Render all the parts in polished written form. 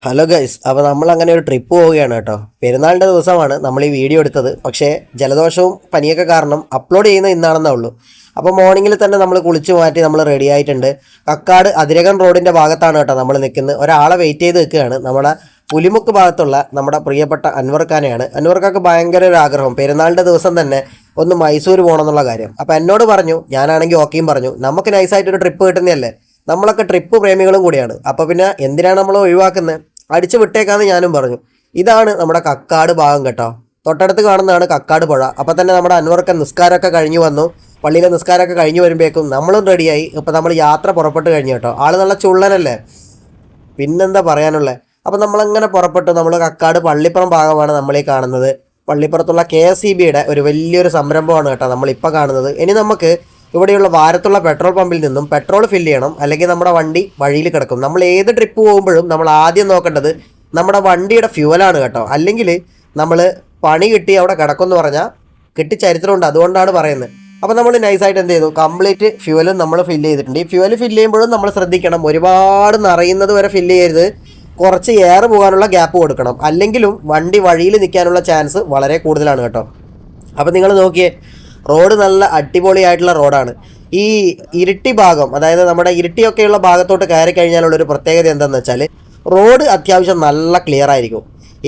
Hello guys, അപ്പോൾ നമ്മൾ അങ്ങനെ ഒരു ട്രിപ്പ് പോവുകയാണ് കേട്ടോ. പെരുന്നാളിൻ്റെ ദിവസമാണ് നമ്മൾ ഈ വീഡിയോ എടുത്തത്. പക്ഷേ ജലദോഷവും പനിയൊക്കെ കാരണം അപ്ലോഡ് ചെയ്യുന്ന ഇന്നാണെന്നേ ഉള്ളൂ. അപ്പോൾ മോർണിംഗിൽ തന്നെ നമ്മൾ കുളിച്ച് മാറ്റി നമ്മൾ റെഡി ആയിട്ടുണ്ട്. കക്കാട് അതിരകൻ റോഡിൻ്റെ ഭാഗത്താണ് കേട്ടോ നമ്മൾ നിൽക്കുന്നത്. ഒരാളെ വെയിറ്റ് ചെയ്ത് നിൽക്കുകയാണ്. നമ്മുടെ പുലിമുക്ക് ഭാഗത്തുള്ള നമ്മുടെ പ്രിയപ്പെട്ട അൻവർഖാനെയാണ്. അൻവർക്കാക്ക് ഭയങ്കര ഒരു ആഗ്രഹം പെരുന്നാളിൻ്റെ ദിവസം തന്നെ ഒന്ന് മൈസൂർ പോകണം എന്നുള്ള കാര്യം. അപ്പോൾ എന്നോട് പറഞ്ഞു, ഞാനാണെങ്കിൽ ഓക്കെയും പറഞ്ഞു, നമുക്ക് നൈസായിട്ടൊരു ട്രിപ്പ് കിട്ടുന്നതല്ലേ, നമ്മളൊക്കെ ട്രിപ്പ് പ്രേമികളും കൂടിയാണ്. അപ്പോൾ പിന്നെ എന്തിനാണ് നമ്മൾ ഒഴിവാക്കുന്നത്, അടിച്ചു വിട്ടേക്കാന്ന് ഞാനും പറഞ്ഞു. ഇതാണ് നമ്മുടെ കക്കാട് ഭാഗം കേട്ടോ. തൊട്ടടുത്ത് കാണുന്നതാണ് കക്കാട് പുഴ. അപ്പം തന്നെ നമ്മുടെ അൻവർക്ക് നിസ്കാരമൊക്കെ കഴിഞ്ഞു വന്നു. പള്ളിയിലെ നിസ്കാരമൊക്കെ കഴിഞ്ഞു വരുമ്പോഴേക്കും നമ്മളും റെഡിയായി. ഇപ്പം നമ്മൾ യാത്ര പുറപ്പെട്ട് കഴിഞ്ഞു കേട്ടോ. ആൾ നല്ല ചുള്ളനല്ലേ, പിന്നെന്താ പറയാനുള്ളത്. അപ്പം നമ്മളങ്ങനെ പുറപ്പെട്ടു. നമ്മൾ കക്കാട് പള്ളിപ്പുറം ഭാഗമാണ് നമ്മളീ കാണുന്നത്. പള്ളിപ്പുറത്തുള്ള KSEBയുടെ ഒരു വലിയൊരു സംരംഭമാണ് കേട്ടോ നമ്മളിപ്പോൾ കാണുന്നത്. ഇനി നമുക്ക് ഇവിടെയുള്ള വാരത്തുള്ള പെട്രോൾ പമ്പിൽ നിന്നും പെട്രോൾ ഫില്ല് ചെയ്യണം, അല്ലെങ്കിൽ നമ്മുടെ വണ്ടി വഴിയിൽ കിടക്കും. നമ്മൾ ഏത് ട്രിപ്പ് പോകുമ്പോഴും നമ്മൾ ആദ്യം നോക്കേണ്ടത് നമ്മുടെ വണ്ടിയുടെ ഫ്യൂവലാണ് കേട്ടോ. അല്ലെങ്കിൽ നമ്മൾ പണി കിട്ടി അവിടെ കിടക്കുമെന്ന് പറഞ്ഞാൽ കിട്ടി ചരിത്രമുണ്ട്, അതുകൊണ്ടാണ് പറയുന്നത്. അപ്പോൾ നമ്മൾ നൈസായിട്ട് എന്ത് ചെയ്തു, കംപ്ലീറ്റ് ഫ്യൂവലും നമ്മൾ ഫില്ല് ചെയ്തിട്ടുണ്ട്. ഈ ഫ്യൂവൽ ഫില്ല് ചെയ്യുമ്പോഴും നമ്മൾ ശ്രദ്ധിക്കണം, ഒരുപാട് നിറയുന്നത് വരെ ഫില്ല് ചെയ്യരുത്. കുറച്ച് എയർ പോകാനുള്ള ഗ്യാപ്പ് കൊടുക്കണം, അല്ലെങ്കിലും വണ്ടി വഴിയിൽ നിൽക്കാനുള്ള ചാൻസ് വളരെ കൂടുതലാണ് കേട്ടോ. അപ്പോൾ നിങ്ങൾ നോക്കിയേ, റോഡ് നല്ല അടിപൊളിയായിട്ടുള്ള റോഡാണ്. ഈ ഇരിട്ടി ഭാഗം, അതായത് നമ്മുടെ ഇരിട്ടിയൊക്കെയുള്ള ഭാഗത്തോട്ട് കയറി കഴിഞ്ഞാലുള്ളൊരു പ്രത്യേകത എന്താണെന്ന് വെച്ചാൽ റോഡ് അത്യാവശ്യം നല്ല ക്ലിയർ ആയിരിക്കും.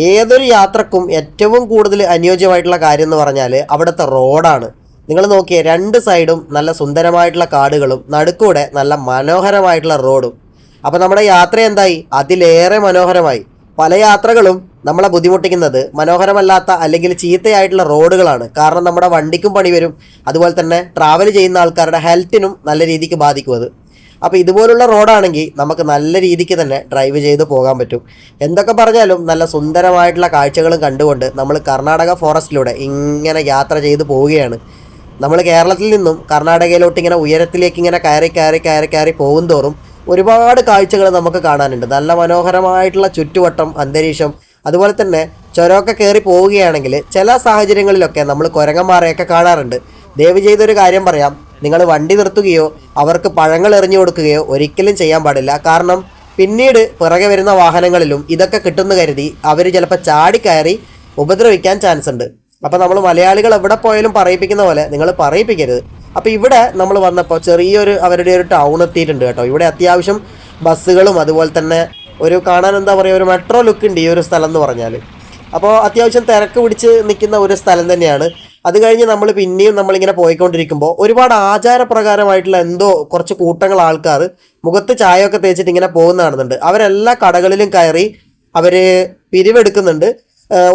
ഏതൊരു യാത്രക്കും ഏറ്റവും കൂടുതൽ അനുയോജ്യമായിട്ടുള്ള കാര്യം എന്ന് പറഞ്ഞാൽ അവിടുത്തെ റോഡാണ്. നിങ്ങൾ നോക്കിയേ, രണ്ട് സൈഡും നല്ല സുന്ദരമായിട്ടുള്ള കാടുകളും നടുക്കൂടെ നല്ല മനോഹരമായിട്ടുള്ള റോഡും. അപ്പോൾ നമ്മുടെ യാത്ര എന്തായി, അതിലേറെ മനോഹരമായി. പല യാത്രകളും നമ്മളെ ബുദ്ധിമുട്ടിക്കുന്നത് മനോഹരമല്ലാത്ത അല്ലെങ്കിൽ ചീത്തയായിട്ടുള്ള റോഡുകളാണ്. കാരണം നമ്മുടെ വണ്ടിക്കും പണി വരും, അതുപോലെ തന്നെ ട്രാവൽ ചെയ്യുന്ന ആൾക്കാരുടെ ഹെൽത്തിനും നല്ല രീതിക്ക് ബാധിക്കും അത്. അപ്പോൾ ഇതുപോലുള്ള റോഡാണെങ്കിൽ നമുക്ക് നല്ല രീതിക്ക് തന്നെ ഡ്രൈവ് ചെയ്ത് പോകാൻ പറ്റും. എന്തൊക്കെ പറഞ്ഞാലും നല്ല സുന്ദരമായിട്ടുള്ള കാഴ്ചകളും കണ്ടുകൊണ്ട് നമ്മൾ കർണാടക ഫോറസ്റ്റിലൂടെ ഇങ്ങനെ യാത്ര ചെയ്ത് പോവുകയാണ്. നമ്മൾ കേരളത്തിൽ നിന്നും കർണാടകയിലോട്ട് ഇങ്ങനെ ഉയരത്തിലേക്ക് ഇങ്ങനെ കയറി പോകും തോറും ഒരുപാട് കാഴ്ചകൾ നമുക്ക് കാണാനുണ്ട്. നല്ല മനോഹരമായിട്ടുള്ള ചുറ്റുവട്ടം, അന്തരീക്ഷം, അതുപോലെ തന്നെ ചുരമൊക്കെ കയറി പോവുകയാണെങ്കിൽ ചില സാഹചര്യങ്ങളിലൊക്കെ നമ്മൾ കുരങ്ങന്മാരെയൊക്കെ കാണാറുണ്ട്. ദയവ് ചെയ്തൊരു കാര്യം പറയാം, നിങ്ങൾ വണ്ടി നിർത്തുകയോ അവർക്ക് പഴങ്ങൾ എറിഞ്ഞു കൊടുക്കുകയോ ഒരിക്കലും ചെയ്യാൻ പാടില്ല. കാരണം പിന്നീട് പിറകെ വരുന്ന വാഹനങ്ങളിലും ഇതൊക്കെ കിട്ടുമെന്ന് കരുതി അവർ ചിലപ്പോൾ ചാടിക്കയറി ഉപദ്രവിക്കാൻ ചാൻസ് ഉണ്ട്. അപ്പോൾ നമ്മൾ മലയാളികൾ എവിടെ പോയാലും പറയിപ്പിക്കുന്ന പോലെ നിങ്ങൾ പറയിപ്പിക്കരുത്. അപ്പോൾ ഇവിടെ നമ്മൾ വന്നപ്പോൾ ചെറിയൊരു അവരുടെ ഒരു ടൗൺ എത്തിയിട്ടുണ്ട് കേട്ടോ. ഇവിടെ അത്യാവശ്യം ബസ്സുകളും അതുപോലെ തന്നെ ഒരു കാണാൻ എന്താ പറയുക, ഒരു മെട്രോ ലുക്ക് ഉണ്ട് ഈ ഒരു സ്ഥലം എന്ന് പറഞ്ഞാൽ. അപ്പോൾ അത്യാവശ്യം തിരക്ക് പിടിച്ച് നിൽക്കുന്ന ഒരു സ്ഥലം തന്നെയാണ്. അത് കഴിഞ്ഞ് നമ്മൾ പിന്നെയും നമ്മളിങ്ങനെ പോയിക്കൊണ്ടിരിക്കുമ്പോൾ ഒരുപാട് ആചാരപ്രകാരമായിട്ടുള്ള എന്തോ കുറച്ച് കൂട്ടങ്ങൾ ആൾക്കാർ മുഖത്ത് ചായയൊക്കെ തേച്ചിട്ട് ഇങ്ങനെ പോകുന്ന കാണുന്നുണ്ട്. അവരെല്ലാ കടകളിലും കയറി അവർ പിരിവെടുക്കുന്നുണ്ട്.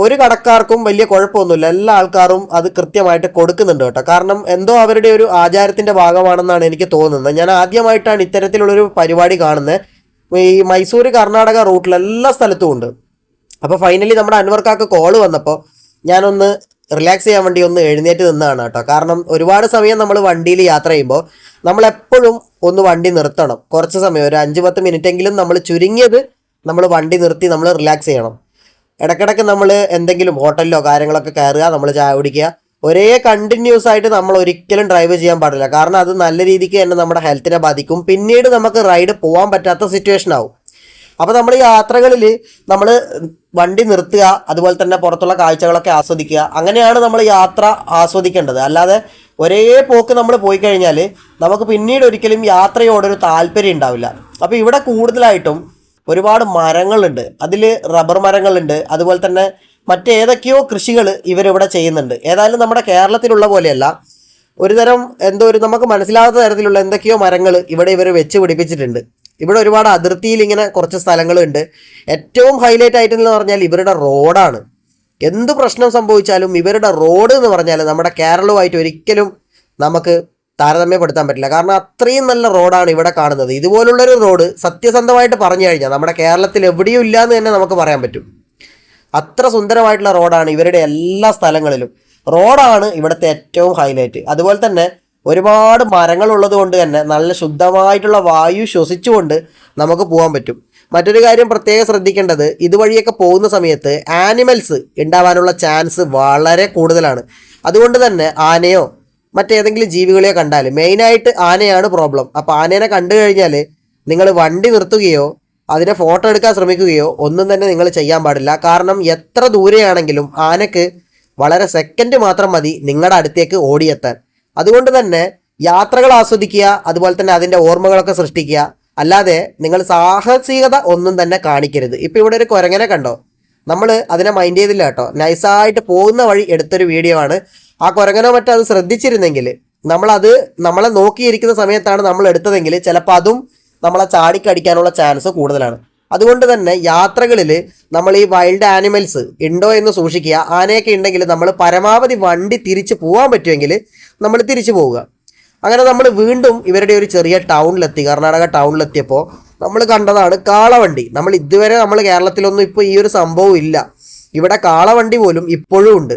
ഒരു കടക്കാർക്കും വലിയ കുഴപ്പമൊന്നുമില്ല, എല്ലാ ആൾക്കാരും അത് കൃത്യമായിട്ട് കൊടുക്കുന്നുണ്ട് കേട്ടോ. കാരണം എന്തോ അവരുടെ ഒരു ആചാരത്തിൻ്റെ ഭാഗമാണെന്നാണ് എനിക്ക് തോന്നുന്നത്. ഞാൻ ആദ്യമായിട്ടാണ് ഇത്തരത്തിലുള്ളൊരു പരിപാടി കാണുന്നത്. ഈ മൈസൂർ കർണാടക റൂട്ടിൽ എല്ലാ സ്ഥലത്തും ഉണ്ട്. അപ്പോൾ ഫൈനലി നമ്മുടെ അൻവർക്കാക്ക് കോള് വന്നപ്പോൾ ഞാനൊന്ന് റിലാക്സ് ചെയ്യാൻ വേണ്ടി ഒന്ന് എഴുന്നേറ്റ് നിന്നതാണ് കേട്ടോ. കാരണം ഒരുപാട് സമയം നമ്മൾ വണ്ടിയിൽ യാത്ര ചെയ്യുമ്പോൾ നമ്മളെപ്പോഴും ഒന്ന് വണ്ടി നിർത്തണം. കുറച്ച് സമയം, ഒരു 5-10 മിനിറ്റെങ്കിലും നമ്മൾ ചുരുങ്ങിയത് നമ്മൾ വണ്ടി നിർത്തി നമ്മൾ റിലാക്സ് ചെയ്യണം. ഇടയ്ക്കിടയ്ക്ക് നമ്മൾ എന്തെങ്കിലും ഹോട്ടലിലോ കാര്യങ്ങളൊക്കെ കയറുക, നമ്മൾ ചായ കുടിക്കുക. ഒരേ കണ്ടിന്യൂസ് ആയിട്ട് നമ്മൾ ഒരിക്കലും ഡ്രൈവ് ചെയ്യാൻ പാടില്ല. കാരണം അത് നല്ല രീതിക്ക് തന്നെ നമ്മുടെ ഹെൽത്തിനെ ബാധിക്കും. പിന്നീട് നമുക്ക് റൈഡ് പോകാൻ പറ്റാത്ത സിറ്റുവേഷൻ ആവും. അപ്പോൾ നമ്മൾ യാത്രകളിൽ നമ്മൾ വണ്ടി നിർത്തുക, അതുപോലെ തന്നെ പുറത്തുള്ള കാഴ്ചകളൊക്കെ ആസ്വദിക്കുക. അങ്ങനെയാണ് നമ്മൾ യാത്ര ആസ്വദിക്കേണ്ടത്. അല്ലാതെ ഒരേ പോക്ക് നമ്മൾ പോയി കഴിഞ്ഞാൽ നമുക്ക് പിന്നീട് ഒരിക്കലും യാത്രയോടൊരു താല്പര്യം ഉണ്ടാവില്ല. അപ്പോൾ ഇവിടെ കൂടുതലായിട്ടും ഒരുപാട് മരങ്ങളുണ്ട്. അതിൽ റബ്ബർ മരങ്ങളുണ്ട്, അതുപോലെ തന്നെ മറ്റേതൊക്കെയോ കൃഷികൾ ഇവരിവിടെ ചെയ്യുന്നുണ്ട്. ഏതായാലും നമ്മുടെ കേരളത്തിലുള്ള പോലെയല്ല, ഒരു തരം എന്തോ ഒരു നമുക്ക് മനസ്സിലാകാത്ത തരത്തിലുള്ള എന്തൊക്കെയോ മരങ്ങൾ ഇവിടെ ഇവർ വെച്ച് പിടിപ്പിച്ചിട്ടുണ്ട്. ഇവിടെ ഒരുപാട് അതിർത്തിയിൽ ഇങ്ങനെ കുറച്ച് സ്ഥലങ്ങളുണ്ട്. ഏറ്റവും ഹൈലൈറ്റ് ആയിട്ടെന്ന് പറഞ്ഞാൽ ഇവരുടെ റോഡാണ്. എന്ത് പ്രശ്നം സംഭവിച്ചാലും ഇവരുടെ റോഡ് എന്ന് പറഞ്ഞാൽ നമ്മുടെ കേരളവുമായിട്ട് ഒരിക്കലും നമുക്ക് താരതമ്യപ്പെടുത്താൻ പറ്റില്ല. കാരണം അത്രയും നല്ല റോഡാണ് ഇവിടെ കാണുന്നത്. ഇതുപോലുള്ളൊരു റോഡ് സത്യസന്ധമായിട്ട് പറഞ്ഞു കഴിഞ്ഞാൽ നമ്മുടെ കേരളത്തിൽ എവിടെയും ഇല്ല എന്ന് തന്നെ നമുക്ക് പറയാൻ പറ്റും. അത്ര സുന്ദരമായിട്ടുള്ള റോഡാണ് ഇവരുടെ എല്ലാ സ്ഥലങ്ങളിലും. റോഡാണ് ഇവിടുത്തെ ഏറ്റവും ഹൈലൈറ്റ്. അതുപോലെ തന്നെ ഒരുപാട് മരങ്ങൾ ഉള്ളത് കൊണ്ട് തന്നെ നല്ല ശുദ്ധമായിട്ടുള്ള വായു ശ്വസിച്ചുകൊണ്ട് നമുക്ക് പോകാൻ പറ്റും. മറ്റൊരു കാര്യം പ്രത്യേകം ശ്രദ്ധിക്കേണ്ടത്, ഇതുവഴിയൊക്കെ പോകുന്ന സമയത്ത് ആനിമൽസ് ഉണ്ടാവാനുള്ള ചാൻസ് വളരെ കൂടുതലാണ്. അതുകൊണ്ട് തന്നെ ആനയോ മറ്റേതെങ്കിലും ജീവികളെയോ കണ്ടാൽ, മെയിനായിട്ട് ആനയാണ് പ്രോബ്ലം. അപ്പോൾ ആനേനെ കണ്ടു കഴിഞ്ഞാൽ നിങ്ങൾ വണ്ടി നിർത്തുകയോ അതിനെ ഫോട്ടോ എടുക്കാൻ ശ്രമിക്കുകയോ ഒന്നും തന്നെ നിങ്ങൾ ചെയ്യാൻ പാടില്ല. കാരണം എത്ര ദൂരെയാണെങ്കിലും ആനക്ക് വളരെ സെക്കൻഡ് മാത്രം മതി നിങ്ങളുടെ അടുത്തേക്ക് ഓടിയെത്താൻ. അതുകൊണ്ട് തന്നെ യാത്രകൾ ആസ്വദിക്കുക, അതുപോലെ തന്നെ അതിൻ്റെ ഓർമ്മകളൊക്കെ സൃഷ്ടിക്കുക. അല്ലാതെ നിങ്ങൾ സാഹസികത ഒന്നും തന്നെ കാണിക്കരുത്. ഇപ്പം ഇവിടെ ഒരു കുരങ്ങനെ കണ്ടോ, നമ്മൾ അതിനെ മൈൻഡ് ചെയ്തില്ല കേട്ടോ. നൈസായിട്ട് പോകുന്ന വഴി എടുത്തൊരു വീഡിയോ ആണ്. ആ കുരങ്ങനോ മറ്റോ അത് ശ്രദ്ധിച്ചിരുന്നെങ്കിൽ, നമ്മളെ നോക്കിയിരിക്കുന്ന സമയത്താണ് നമ്മൾ എടുത്തതെങ്കിൽ ചിലപ്പോൾ അതും നമ്മളെ ചാടിക്കടിക്കാനുള്ള ചാൻസ് കൂടുതലാണ്. അതുകൊണ്ട് തന്നെ യാത്രകളിൽ നമ്മൾ ഈ വൈൽഡ് ആനിമൽസ് ഉണ്ടോ എന്ന് സൂക്ഷിക്കുക. ആനയൊക്കെ ഉണ്ടെങ്കിൽ നമ്മൾ പരമാവധി വണ്ടി തിരിച്ച് പോകാൻ പറ്റുമെങ്കിൽ നമ്മൾ തിരിച്ചു പോവുക. അങ്ങനെ നമ്മൾ വീണ്ടും ഇവരുടെ ഒരു ചെറിയ ടൗണിലെത്തി, കർണാടക ടൗണിലെത്തിയപ്പോൾ നമ്മൾ കണ്ടതാണ് കാളവണ്ടി. ഇതുവരെ നമ്മൾ കേരളത്തിലൊന്നും ഇപ്പോൾ ഈ ഒരു സംഭവം ഇല്ല. ഇവിടെ കാളവണ്ടി പോലും ഇപ്പോഴും ഉണ്ട്.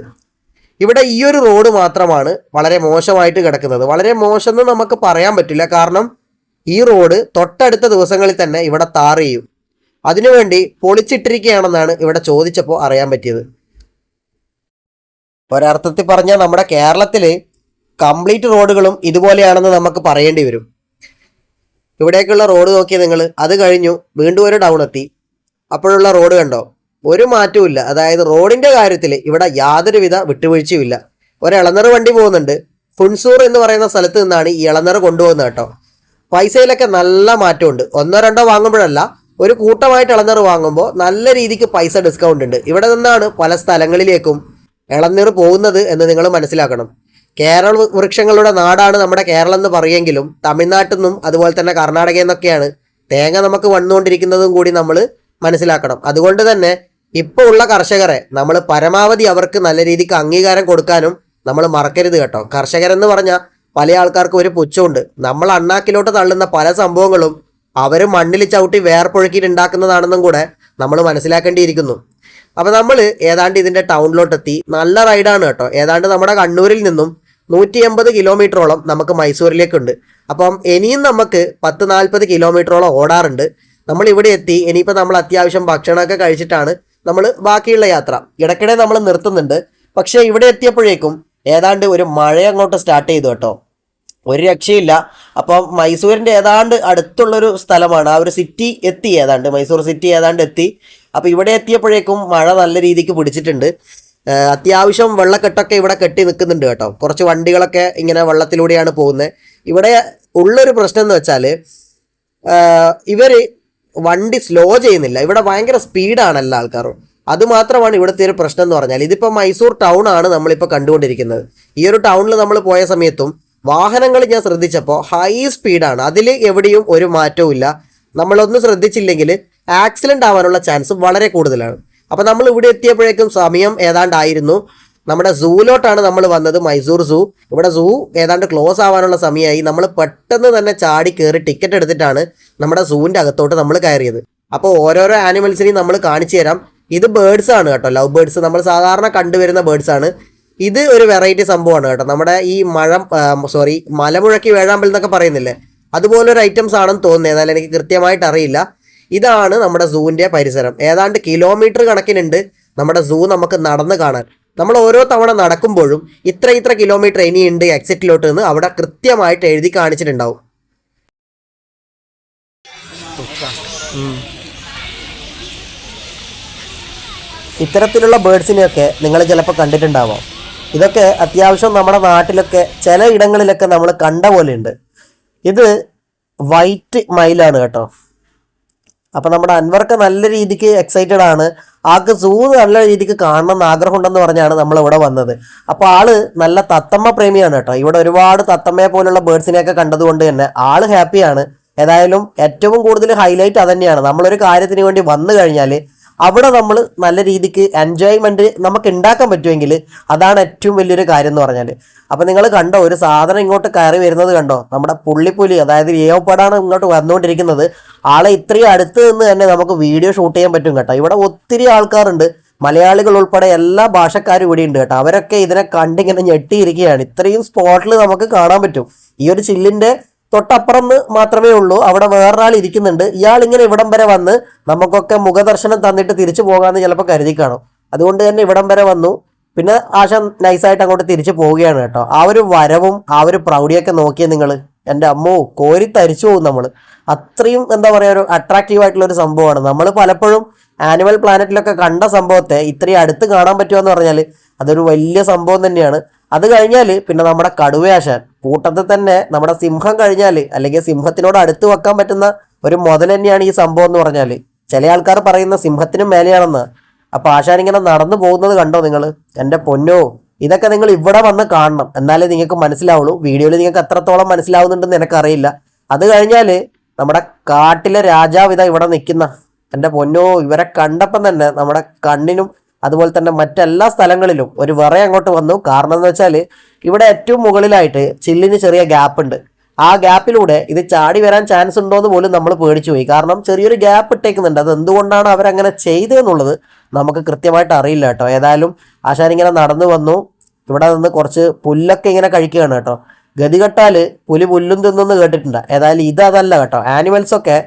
ഇവിടെ ഈ ഒരു റോഡ് മാത്രമാണ് വളരെ മോശമായിട്ട് കിടക്കുന്നത്. വളരെ മോശം എന്ന് നമുക്ക് പറയാൻ പറ്റില്ല, കാരണം ഈ റോഡ് തൊട്ടടുത്ത ദിവസങ്ങളിൽ തന്നെ ഇവിടെ ടാർ ചെയ്യും. അതിനുവേണ്ടി പൊളിച്ചിട്ടിരിക്കുകയാണെന്നാണ് ഇവിടെ ചോദിച്ചപ്പോൾ അറിയാൻ പറ്റിയത്. ഒരർത്ഥത്തിൽ പറഞ്ഞാൽ നമ്മുടെ കേരളത്തിൽ കംപ്ലീറ്റ് റോഡുകളും ഇതുപോലെയാണെന്ന് നമുക്ക് പറയേണ്ടി വരും. ഇവിടേക്കുള്ള റോഡ് നോക്കിയാൽ നിങ്ങൾ, അത് കഴിഞ്ഞു വീണ്ടും ഒരു ടൗൺ എത്തി. അപ്പോഴുള്ള റോഡ് കണ്ടോ, ഒരു മാറ്റവും ഇല്ല. അതായത് റോഡിൻ്റെ കാര്യത്തിൽ ഇവിടെ യാതൊരുവിധ വിട്ടുവീഴ്ചയുമില്ല. ഒരു ഇളനീർ വണ്ടി പോകുന്നുണ്ട്. ഫുൻസൂർ എന്ന് പറയുന്ന സ്ഥലത്ത് നിന്നാണ് ഈ ഇളനീർ കൊണ്ടുപോകുന്നത് കേട്ടോ. പൈസയിലൊക്കെ നല്ല മാറ്റമുണ്ട്. 1-2 വാങ്ങുമ്പോഴല്ല, ഒരു കൂട്ടമായിട്ട് ഇളനീർ വാങ്ങുമ്പോൾ നല്ല രീതിക്ക് പൈസ ഡിസ്കൗണ്ട് ഉണ്ട്. ഇവിടെ നിന്നാണ് പല സ്ഥലങ്ങളിലേക്കും ഇളനീർ പോകുന്നത് എന്ന് നിങ്ങൾ മനസ്സിലാക്കണം. കേരള വൃക്ഷങ്ങളുടെ നാടാണ് നമ്മുടെ കേരളം എന്ന് പറയുമെങ്കിലും തമിഴ്നാട്ടിൽ നിന്നും അതുപോലെ തന്നെ കർണാടകയിൽ നിന്നൊക്കെയാണ് തേങ്ങ നമുക്ക് വന്നുകൊണ്ടിരിക്കുന്നതും കൂടി നമ്മൾ മനസ്സിലാക്കണം. അതുകൊണ്ട് തന്നെ ഇപ്പോൾ ഉള്ള കർഷകരെ നമ്മൾ പരമാവധി അവർക്ക് നല്ല രീതിക്ക് അംഗീകാരം കൊടുക്കാനും നമ്മൾ മറക്കരുത് കേട്ടോ. കർഷകരെന്ന് പറഞ്ഞാൽ പല ആൾക്കാർക്കും ഒരു പുച്ഛമുണ്ട്. നമ്മൾ അണ്ണാക്കിലോട്ട് തള്ളുന്ന പല സംഭവങ്ങളും അവർ മണ്ണിൽ ചവിട്ടി വേർപ്പൊഴുക്കിയിട്ട് ഉണ്ടാക്കുന്നതാണെന്നും കൂടെ നമ്മൾ മനസ്സിലാക്കേണ്ടിയിരിക്കുന്നു. അപ്പോൾ നമ്മൾ ഏതാണ്ട് ഇതിൻ്റെ ടൗണിലോട്ടെത്തി. നല്ല റൈഡാണ് കേട്ടോ. ഏതാണ്ട് നമ്മുടെ കണ്ണൂരിൽ നിന്നും 180 കിലോമീറ്ററോളം നമുക്ക് മൈസൂരിലേക്കുണ്ട്. അപ്പം ഇനിയും നമുക്ക് 10-40 കിലോമീറ്ററോളം ഓടാറുണ്ട്. നമ്മൾ ഇവിടെ എത്തി. ഇനിയിപ്പോൾ നമ്മൾ അത്യാവശ്യം ഭക്ഷണമൊക്കെ കഴിച്ചിട്ടാണ് നമ്മൾ ബാക്കിയുള്ള യാത്ര. ഇടയ്ക്കിടെ നമ്മൾ നിർത്തുന്നുണ്ട്. പക്ഷേ ഇവിടെ എത്തിയപ്പോഴേക്കും ഏതാണ്ട് ഒരു മഴ അങ്ങോട്ട് സ്റ്റാർട്ട് ചെയ്തു കേട്ടോ. ഒരു രക്ഷയില്ല. അപ്പം മൈസൂരിൻ്റെ ഏതാണ്ട് അടുത്തുള്ളൊരു സ്ഥലമാണ്. ആ ഒരു സിറ്റി എത്തി, ഏതാണ്ട് മൈസൂർ സിറ്റി ഏതാണ്ട് എത്തി. അപ്പോൾ ഇവിടെ എത്തിയപ്പോഴേക്കും മഴ നല്ല രീതിക്ക് പിടിച്ചിട്ടുണ്ട്. അത്യാവശ്യം വെള്ളക്കെട്ടൊക്കെ ഇവിടെ കെട്ടി നിൽക്കുന്നുണ്ട് കേട്ടോ. കുറച്ച് വണ്ടികളൊക്കെ ഇങ്ങനെ വെള്ളത്തിലൂടെയാണ് പോകുന്നത്. ഇവിടെ ഉള്ളൊരു പ്രശ്നം എന്ന് വെച്ചാൽ ഇവർ വണ്ടി സ്ലോ ചെയ്യുന്നില്ല. ഇവിടെ ഭയങ്കര സ്പീഡാണ് എല്ലാ ആൾക്കാരും. അതുമാത്രമാണ് ഇവിടുത്തെ ഒരു പ്രശ്നം എന്ന് പറഞ്ഞാൽ. ഇതിപ്പോൾ മൈസൂർ ടൗൺ ആണ് നമ്മളിപ്പോൾ കണ്ടുകൊണ്ടിരിക്കുന്നത്. ഈ ഒരു ടൗണിൽ നമ്മൾ പോയ സമയത്തും വാഹനങ്ങൾ ഞാൻ ശ്രദ്ധിച്ചപ്പോൾ ഹൈ സ്പീഡാണ്. അതിൽ എവിടെയും ഒരു മാറ്റവും ഇല്ല. നമ്മളൊന്നും ശ്രദ്ധിച്ചില്ലെങ്കിൽ ആക്സിഡൻ്റ് ആവാനുള്ള ചാൻസ് വളരെ കൂടുതലാണ്. അപ്പോൾ നമ്മൾ ഇവിടെ എത്തിയപ്പോഴേക്കും സമയം ഏതാണ്ടായിരുന്നു. നമ്മുടെ സൂവിലോട്ടാണ് നമ്മൾ വന്നത്, മൈസൂർ സൂ. ഇവിടെ സൂ ഏതാണ്ട് ക്ലോസ് ആവാനുള്ള സമയമായി. നമ്മൾ പെട്ടെന്ന് തന്നെ ചാടി കയറി ടിക്കറ്റ് എടുത്തിട്ടാണ് നമ്മുടെ സൂവിൻ്റെ അകത്തോട്ട് നമ്മൾ കയറിയത്. അപ്പോൾ ഓരോരോ ആനിമൽസിനെയും നമ്മൾ കാണിച്ചു തരാം. ഇത് ബേഡ്സ് ആണ് കേട്ടോ, ലവ് ബേഡ്സ്. നമ്മൾ സാധാരണ കണ്ടുവരുന്ന ബേഡ്സ് ആണ്. ഇത് ഒരു വെറൈറ്റി സംഭവമാണ് കേട്ടോ. നമ്മുടെ ഈ മലമുഴക്കി വേഴാമ്പൽ എന്നൊക്കെ പറയുന്നില്ലേ, അതുപോലൊരു ഐറ്റംസ് ആണെന്ന് തോന്നുന്നത്. ഏതായാലും എനിക്ക് കൃത്യമായിട്ട് അറിയില്ല. ഇതാണ് നമ്മുടെ സൂവിൻ്റെ പരിസരം. ഏതാണ്ട് കിലോമീറ്റർ കണക്കിനുണ്ട് നമ്മുടെ സൂ നമുക്ക് നടന്ന് കാണാൻ. നമ്മൾ ഓരോ തവണ നടക്കുമ്പോഴും ഇത്ര കിലോമീറ്റർ ഇനിയുണ്ട് എക്സിറ്റിലോട്ട് എന്ന് അവിടെ കൃത്യമായിട്ട് എഴുതി കാണിച്ചിട്ടുണ്ടാവും. ഇത്തരത്തിലുള്ള ബേഡ്സിനെയൊക്കെ നിങ്ങൾ ചിലപ്പോൾ കണ്ടിട്ടുണ്ടാവാം. ഇതൊക്കെ അത്യാവശ്യം നമ്മുടെ നാട്ടിലൊക്കെ ചില ഇടങ്ങളിലൊക്കെ നമ്മൾ കണ്ട പോലെയുണ്ട്. ഇത് വൈറ്റ് മയിലാണ് കേട്ടോ. അപ്പം നമ്മുടെ അൻവർക്ക് നല്ല രീതിക്ക് എക്സൈറ്റഡ് ആണ്. ആൾക്ക് സൂ നല്ല രീതിക്ക് കാണണം എന്ന് ആഗ്രഹമുണ്ടെന്ന് പറഞ്ഞാണ് നമ്മളിവിടെ വന്നത്. അപ്പോൾ ആള് നല്ല തത്തമ്മ പ്രേമിയാണ് കേട്ടോ. ഇവിടെ ഒരുപാട് തത്തമ്മയെ പോലുള്ള ബേഡ്സിനെയൊക്കെ കണ്ടതുകൊണ്ട് തന്നെ ആള് ഹാപ്പിയാണ്. ഏതായാലും ഏറ്റവും കൂടുതൽ ഹൈലൈറ്റ് അതന്നെയാണ്. നമ്മളൊരു കാര്യത്തിന് വേണ്ടി വന്നു കഴിഞ്ഞാൽ അവിടെ നമ്മൾ നല്ല രീതിക്ക് എൻജോയ്മെൻറ്റ് നമുക്ക് ഉണ്ടാക്കാൻ പറ്റുമെങ്കിൽ അതാണ് ഏറ്റവും വലിയൊരു കാര്യം എന്ന് പറഞ്ഞാൽ. അപ്പോൾ നിങ്ങൾ കണ്ടോ, ഒരു സാധനം ഇങ്ങോട്ട് കയറി വരുന്നത് കണ്ടോ? നമ്മുടെ പുള്ളിപ്പുലി, അതായത് ലിയോപ്പാടാണ് ഇങ്ങോട്ട് വന്നുകൊണ്ടിരിക്കുന്നത്. ആളെ ഇത്രയും അടുത്ത് നിന്ന് തന്നെ നമുക്ക് വീഡിയോ ഷൂട്ട് ചെയ്യാൻ പറ്റും കേട്ടോ. ഇവിടെ ഒത്തിരി ആൾക്കാരുണ്ട്, മലയാളികൾ ഉൾപ്പെടെ എല്ലാ ഭാഷക്കാരും ഇവിടെ ഉണ്ട് കേട്ടോ. അവരൊക്കെ ഇതിനെ കണ്ടിങ്ങനെ ഞെട്ടിയിരിക്കുകയാണ്. ഇത്രയും സ്പോട്ടിൽ നമുക്ക് കാണാൻ പറ്റും. ഈ ഒരു ചില്ലിൻ്റെ തൊട്ടപ്പുറം മാത്രമേ ഉള്ളൂ. അവിടെ വേറൊരാൾ ഇരിക്കുന്നുണ്ട്. ഇയാൾ ഇങ്ങനെ ഇവിടം വരെ വന്ന് നമുക്കൊക്കെ മുഖദർശനം തന്നിട്ട് തിരിച്ചു പോകാമെന്ന് ചിലപ്പോൾ കരുതി കാണും. അതുകൊണ്ട് തന്നെ ഇവിടം വരെ വന്നു. പിന്നെ ആശ നൈസായിട്ട് അങ്ങോട്ട് തിരിച്ചു പോവുകയാണ് കേട്ടോ. ആ ഒരു വരവും ആ ഒരു പ്രൗഢിയൊക്കെ നോക്കിയാൽ നിങ്ങൾ എൻ്റെ അമ്മോ കോരി തരിച്ചു പോകും നമ്മൾ. അത്രയും എന്താ പറയുക, ഒരു അട്രാക്റ്റീവ് ആയിട്ടുള്ള ഒരു സംഭവമാണ്. നമ്മൾ പലപ്പോഴും ആനിമൽ പ്ലാനറ്റിലൊക്കെ കണ്ട സംഭവത്തെ ഇത്രയും അടുത്ത് കാണാൻ പറ്റുമെന്ന് പറഞ്ഞാൽ അതൊരു വലിയ സംഭവം തന്നെയാണ്. അത് കഴിഞ്ഞാൽ പിന്നെ നമ്മുടെ കടുവയാശാൻ, കൂട്ടത്തിൽ തന്നെ നമ്മുടെ സിംഹം കഴിഞ്ഞാൽ, അല്ലെങ്കിൽ സിംഹത്തിനോട് അടുത്ത് വെക്കാൻ പറ്റുന്ന ഒരു മുതൽ തന്നെയാണ് ഈ സംഭവം എന്ന് പറഞ്ഞാൽ. ചില ആൾക്കാർ പറയുന്ന സിംഹത്തിനും മേലെയാണെന്ന്. അപ്പൊ ആശാൻ ഇങ്ങനെ നടന്നു പോകുന്നത് കണ്ടോ നിങ്ങൾ? എൻ്റെ പൊന്നോ, ഇതൊക്കെ നിങ്ങൾ ഇവിടെ വന്ന് കാണണം, എന്നാലേ നിങ്ങൾക്ക് മനസ്സിലാവുള്ളൂ. വീഡിയോയിൽ നിങ്ങൾക്ക് എത്രത്തോളം മനസ്സിലാവുന്നുണ്ടെന്ന് എനിക്കറിയില്ല. അത് കഴിഞ്ഞാൽ നമ്മുടെ കാട്ടിലെ രാജാവ് ഇതാ ഇവിടെ നിൽക്കുന്ന. എൻ്റെ പൊന്നോ, ഇവരെ കണ്ടപ്പം തന്നെ നമ്മുടെ കണ്ണിനും അതുപോലെ തന്നെ മറ്റെല്ലാ സ്ഥലങ്ങളിലും ഒരു വിറ അങ്ങോട്ട് വന്നു. കാരണം എന്ന് വെച്ചാൽ ഇവിടെ ഏറ്റവും മുകളിലായിട്ട് ചില്ലിന് ചെറിയ ഗ്യാപ്പ് ഉണ്ട്. ആ ഗ്യാപ്പിലൂടെ ഇത് ചാടി വരാൻ ചാൻസ് ഉണ്ടോ എന്ന് പോലും നമ്മൾ പേടിച്ചു പോയി. കാരണം ചെറിയൊരു ഗ്യാപ്പ് ഇട്ടേക്കുന്നുണ്ട്. അത് എന്തുകൊണ്ടാണ് അവരങ്ങനെ ചെയ്തതെന്നുള്ളത് നമുക്ക് കൃത്യമായിട്ട് അറിയില്ല കേട്ടോ. ഏതായാലും ആശാൻ ഇങ്ങനെ നടന്നു വന്നു. ഇവിടെ നിന്ന് കുറച്ച് പുല്ലൊക്കെ ഇങ്ങനെ കഴിക്കുകയാണ് കേട്ടോ. ഗതികെട്ടാൽ പുലി പുല്ലും തിന്നെന്ന് കേട്ടിട്ടുണ്ട്. ഏതായാലും ഇതല്ല കേട്ടോ. ആനിമൽസൊക്കെ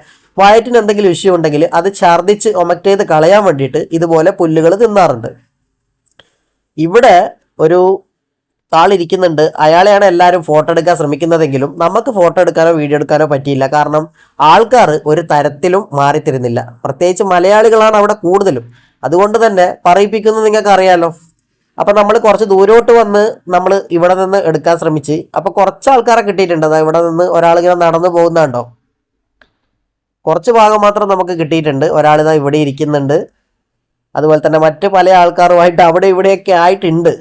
വയറ്റിന് എന്തെങ്കിലും ഇഷ്യൂ ഉണ്ടെങ്കിൽ അത് ഛർദ്ദിച്ച് ഒമക്ട് ചെയ്ത് കളയാൻ വേണ്ടിയിട്ട് ഇതുപോലെ പുല്ലുകൾ തിന്നാറുണ്ട്. ഇവിടെ ഒരു ആളിരിക്കുന്നുണ്ട്. അയാളെയാണ് എല്ലാവരും ഫോട്ടോ എടുക്കാൻ ശ്രമിക്കുന്നതെങ്കിലും നമുക്ക് ഫോട്ടോ എടുക്കാനോ വീഡിയോ എടുക്കാനോ പറ്റിയില്ല. കാരണം ആൾക്കാർ ഒരു തരത്തിലും മാറിത്തരുന്നില്ല. പ്രത്യേകിച്ച് മലയാളികളാണ് അവിടെ കൂടുതലും. അതുകൊണ്ട് തന്നെ പറയിപ്പിക്കുന്നത് നിങ്ങൾക്ക് അറിയാലോ. അപ്പം നമ്മൾ കുറച്ച് ദൂരോട്ട് വന്ന് നമ്മൾ ഇവിടെ നിന്ന് എടുക്കാൻ ശ്രമിച്ച് അപ്പോൾ കുറച്ച് ആൾക്കാരെ കിട്ടിയിട്ടുണ്ട്. അതായത് ഇവിടെ നിന്ന് ഒരാളിങ്ങനെ നടന്നു പോകുന്നുണ്ടോ, കുറച്ച് ഭാഗം മാത്രം നമുക്ക് കിട്ടിയിട്ടുണ്ട്. ഒരാളിതാ ഇവിടെ ഇരിക്കുന്നുണ്ട്. അതുപോലെ തന്നെ മറ്റ് പല ആൾക്കാരുമായിട്ട് അവിടെ ഇവിടെയൊക്കെ ആയിട്ടുണ്ട്.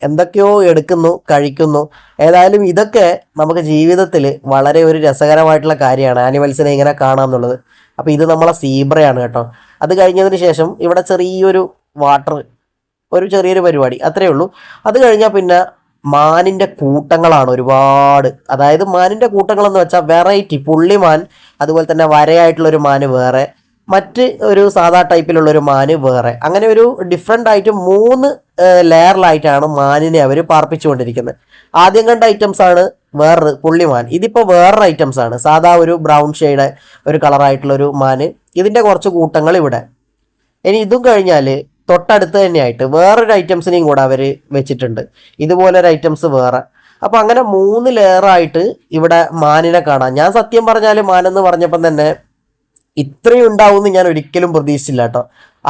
എന്തൊക്കെയോ എടുക്കുന്നു, കഴിക്കുന്നു. ഏതായാലും ഇതൊക്കെ നമുക്ക് ജീവിതത്തിൽ വളരെ ഒരു രസകരമായിട്ടുള്ള കാര്യമാണ്, ആനിമൽസിനെ ഇങ്ങനെ കാണാമെന്നുള്ളത്. അപ്പോൾ ഇത് നമ്മളെ സീബ്രയാണ് കേട്ടോ. അത് കഴിഞ്ഞതിന് ശേഷം ഇവിടെ ചെറിയൊരു വാട്ടർ, ഒരു ചെറിയൊരു പരിപാടി, അത്രയേ ഉള്ളൂ. അത് കഴിഞ്ഞാൽ പിന്നെ മാനിൻ്റെ കൂട്ടങ്ങളാണ് ഒരുപാട്. അതായത് മാനിൻ്റെ കൂട്ടങ്ങളെന്ന് വെച്ചാൽ വെറൈറ്റി പുള്ളിമാൻ, അതുപോലെ തന്നെ വരയായിട്ടുള്ളൊരു മാന് വേറെ, മറ്റ് ഒരു സാധാ ടൈപ്പിലുള്ളൊരു മാന് വേറെ, അങ്ങനെ ഒരു ഡിഫറെൻ്റ് ആയിട്ട് 3 ലെയറിലായിട്ടാണ് മാനിനെ അവർ പാർപ്പിച്ചുകൊണ്ടിരിക്കുന്നത്. ആദ്യം കണ്ട ഐറ്റംസ് ആണ് വേറൊരു പുള്ളിമാൻ. ഇതിപ്പോൾ വേറൊരു ഐറ്റംസ് ആണ്, സാധാ ഒരു ബ്രൗൺ ഷെയ്ഡ് ഒരു കളറായിട്ടുള്ളൊരു മാന്. ഇതിൻ്റെ കുറച്ച് കൂട്ടങ്ങൾ ഇവിടെ. ഇനി ഇതും കഴിഞ്ഞാൽ തൊട്ടടുത്ത് തന്നെയായിട്ട് വേറൊരു ഐറ്റംസിനെയും കൂടെ അവർ വെച്ചിട്ടുണ്ട്. ഇതുപോലൊരു ഐറ്റംസ് വേറെ. അപ്പോൾ അങ്ങനെ 3 ലെയറായിട്ട് ഇവിടെ മാനിനെ കാണാം. ഞാൻ സത്യം പറഞ്ഞാൽ മാനെന്ന് പറഞ്ഞപ്പം തന്നെ ഇത്രയും ഉണ്ടാവുമെന്ന് ഞാൻ ഒരിക്കലും പ്രതീക്ഷിച്ചില്ല കേട്ടോ.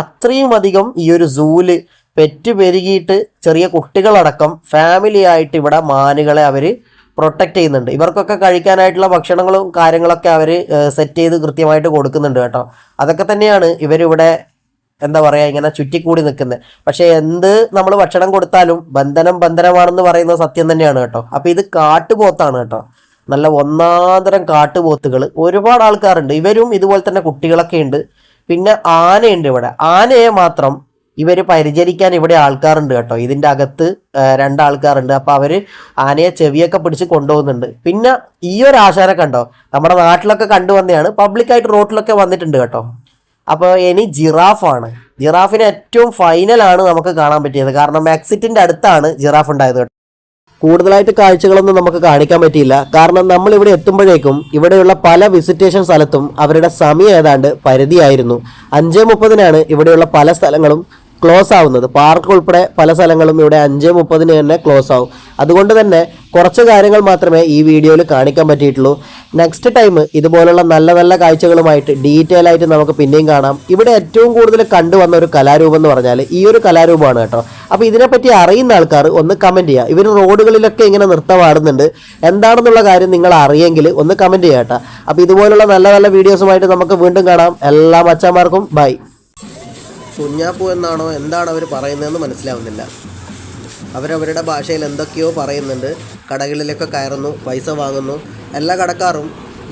അത്രയും അധികം ഈ ഒരു സൂല് പെറ്റ് പെരുകിയിട്ട് ചെറിയ കുട്ടികളടക്കം ഫാമിലി ആയിട്ട് ഇവിടെ മാനുകളെ അവർ പ്രൊട്ടക്റ്റ് ചെയ്യുന്നുണ്ട്. ഇവർക്കൊക്കെ കഴിക്കാനായിട്ടുള്ള ഭക്ഷണങ്ങളും കാര്യങ്ങളൊക്കെ അവർ സെറ്റ് ചെയ്ത് കൃത്യമായിട്ട് കൊടുക്കുന്നുണ്ട് കേട്ടോ. അതൊക്കെ തന്നെയാണ് ഇവരിവിടെ എന്താ പറയുക ഇങ്ങനെ ചുറ്റിക്കൂടി നിൽക്കുന്നത്. പക്ഷേ എന്ത് നമ്മൾ ഭക്ഷണം കൊടുത്താലും ബന്ധനമാണെന്ന് പറയുന്നത് സത്യം തന്നെയാണ് കേട്ടോ. അപ്പോൾ ഇത് കാട്ടുപോത്താണ് കേട്ടോ. നല്ല ഒന്നാന്തരം കാട്ടുപോത്തുകൾ ഒരുപാട് ആൾക്കാരുണ്ട്. ഇവരും ഇതുപോലെ തന്നെ കുട്ടികളൊക്കെ ഉണ്ട്. പിന്നെ ആനയുണ്ട് ഇവിടെ. ആനയെ മാത്രം ഇവർ പരിചരിക്കാൻ ഇവിടെ ആൾക്കാരുണ്ട് കേട്ടോ. ഇതിൻ്റെ അകത്ത് 2 ആൾക്കാരുണ്ട്. അപ്പോൾ അവർ ആനയെ ചെവിയൊക്കെ പിടിച്ച് കൊണ്ടുപോകുന്നുണ്ട്. പിന്നെ ഈ ഒരു ആശാനെ കണ്ടോ, നമ്മുടെ നാട്ടിലൊക്കെ കണ്ടുവന്നെയാണ്, പബ്ലിക്കായിട്ട് റോട്ടിലൊക്കെ വന്നിട്ടുണ്ട് കേട്ടോ. അപ്പോൾ ഇനി ജിറാഫാണ്. ജിറാഫിന് ഏറ്റവും ഫൈനലാണ് നമുക്ക് കാണാൻ പറ്റിയത്. കാരണം എക്സിറ്റിൻ്റെ അടുത്താണ് ജിറാഫ് ഉണ്ടായത് കേട്ടോ. കൂടുതലായിട്ട് കാഴ്ചകളൊന്നും നമുക്ക് കാണിക്കാൻ പറ്റിയില്ല. കാരണം നമ്മൾ ഇവിടെ എത്തുമ്പോഴേക്കും ഇവിടെയുള്ള പല വിസിറ്റേഷൻ സ്ഥലത്തും അവരുടെ സമയം ഏതാണ്ട് പരിധിയായിരുന്നു. 5:30 ഇവിടെയുള്ള പല സ്ഥലങ്ങളും ക്ലോസ് ആവുന്നത്. പാർക്ക് ഉൾപ്പെടെ പല സ്ഥലങ്ങളും ഇവിടെ 5:30 തന്നെ ക്ലോസ് ആവും. അതുകൊണ്ട് തന്നെ കുറച്ച് കാര്യങ്ങൾ മാത്രമേ ഈ വീഡിയോയിൽ കാണിക്കാൻ പറ്റിയിട്ടുള്ളൂ. നെക്സ്റ്റ് ടൈം ഇതുപോലുള്ള നല്ല നല്ല കാഴ്ചകളുമായിട്ട് ഡീറ്റെയിൽ ആയിട്ട് നമുക്ക് പിന്നെയും കാണാം. ഇവിടെ ഏറ്റവും കൂടുതൽ കണ്ടുവന്ന ഒരു കലാരൂപം എന്ന് പറഞ്ഞാൽ ഈ ഒരു കലാരൂപമാണ് കേട്ടോ. അപ്പോൾ ഇതിനെപ്പറ്റി അറിയുന്ന ആൾക്കാർ ഒന്ന് കമൻറ്റ് ചെയ്യുക. ഇവർ റോഡുകളിലൊക്കെ ഇങ്ങനെ നൃത്തമാടുന്നുണ്ട്. എന്താണെന്നുള്ള കാര്യം നിങ്ങൾ അറിയെങ്കിൽ ഒന്ന് കമൻറ്റ് ചെയ്യുക കേട്ടോ. അപ്പോൾ ഇതുപോലുള്ള നല്ല നല്ല വീഡിയോസുമായിട്ട് നമുക്ക് വീണ്ടും കാണാം. എല്ലാ മച്ചാന്മാർക്കും ബൈ. കുഞ്ഞാപ്പൂ എന്നാണോ എന്താണ് അവർ പറയുന്നതെന്ന് മനസ്സിലാവുന്നില്ല. അവരവരുടെ ഭാഷയിൽ എന്തൊക്കെയോ പറയുന്നുണ്ട്. കടകളിലൊക്കെ കയറുന്നു, പൈസ വാങ്ങുന്നു. എല്ലാ കടക്കാരും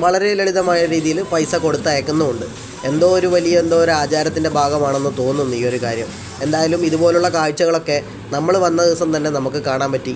വളരെ ലളിതമായ രീതിയിൽ പൈസ കൊടുത്തയക്കുന്നുമുണ്ട്. എന്തോ ഒരു ആചാരത്തിൻ്റെ ഭാഗമാണെന്ന് തോന്നുന്നു ഈ ഒരു കാര്യം. എന്തായാലും ഇതുപോലുള്ള കാഴ്ചകളൊക്കെ നമ്മൾ വന്ന ദിവസം തന്നെ നമുക്ക് കാണാൻ പറ്റി.